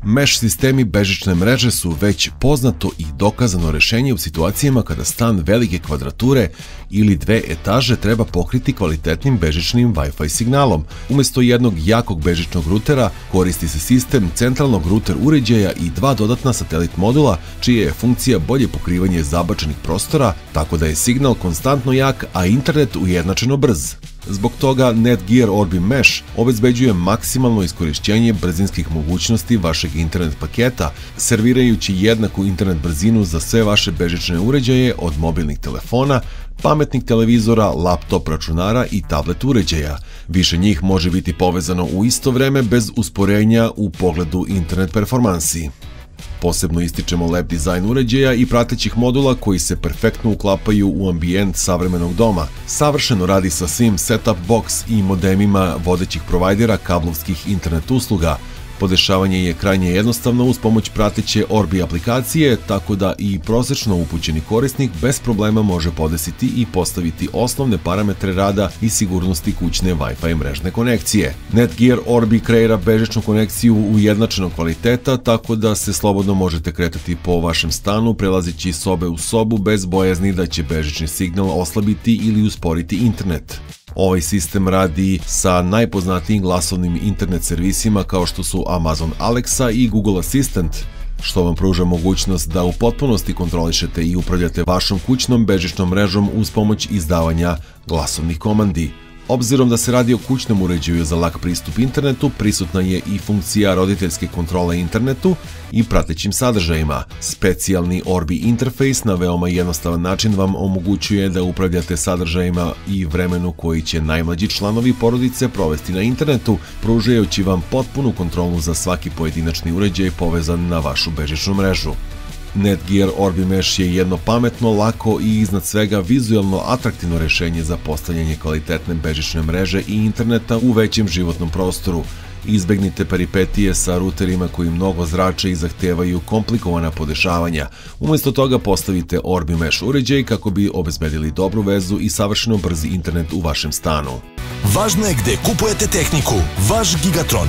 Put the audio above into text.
Mesh sistemi bežične mreže su već poznato i dokazano rešenje u situacijama kada stan velike kvadrature ili dve etaže treba pokriti kvalitetnim bežičnim Wi-Fi signalom. Umesto jednog jakog bežičnog rutera koristi se sistem centralnog ruter uređaja i dva dodatna satelit modula, čija je funkcija bolje pokrivanje zabačenih prostora, tako da je signal konstantno jak, a internet ujednačeno brz. Zbog toga Netgear Orbi Mesh obezbeđuje maksimalno iskorišćenje brzinskih mogućnosti vašeg internet paketa, servirajući jednaku internet brzinu za sve vaše bežične uređaje od mobilnih telefona, pametnih televizora, laptop računara i tablet uređaja. Više njih može biti povezano u isto vreme bez usporenja u pogledu internet performansi. Posebno ističemo lep dizajn uređaja i pratećih modula koji se perfektno uklapaju u ambijent savremenog doma. Savršeno radi sa svim set-top box i modemima vodećih provajdera kablovskih internet usluga. Podešavanje je krajnje jednostavno uz pomoć prateće Orbi aplikacije, tako da i prosečno upućeni korisnik bez problema može podesiti i postaviti osnovne parametre rada i sigurnosti kućne Wi-Fi mrežne konekcije. Netgear Orbi kreira bežičnu konekciju ujednačenog kvaliteta, tako da se slobodno možete kretati po vašem stanu, prelazeći iz sobe u sobu bez bojazni da će bežični signal oslabiti ili usporiti internet. Ovaj sistem radi sa najpoznatijim glasovnim internet servisima kao što su Amazon Alexa i Google Assistant, što vam pruža mogućnost da u potpunosti kontrolišete i upravljate vašom kućnom bežičnom mrežom uz pomoć izdavanja glasovnih komandi. Obzirom da se radi o kućnom uređaju za lak pristup internetu, prisutna je i funkcija roditeljske kontrole internetu i pratećim sadržajima. Specijalni Orbi interfejs na veoma jednostavan način vam omogućuje da upravljate sadržajima i vremenu koji će najmlađi članovi porodice provesti na internetu, pružajući vam potpunu kontrolu za svaki pojedinačni uređaj povezan na vašu bežičnu mrežu. Netgear Orbi Mesh je jedno pametno, lako i iznad svega vizuelno atraktivno rešenje za postavljanje kvalitetne bežične mreže i interneta u većem životnom prostoru. Izbegnite peripetije sa ruterima koji mnogo zrače i zahtevaju komplikovana podešavanja. Umesto toga postavite Orbi Mesh uređaj kako bi obezbedili dobru vezu i savršeno brzi internet u vašem stanu. Važno je gde kupujete tehniku. Vaš Gigatron.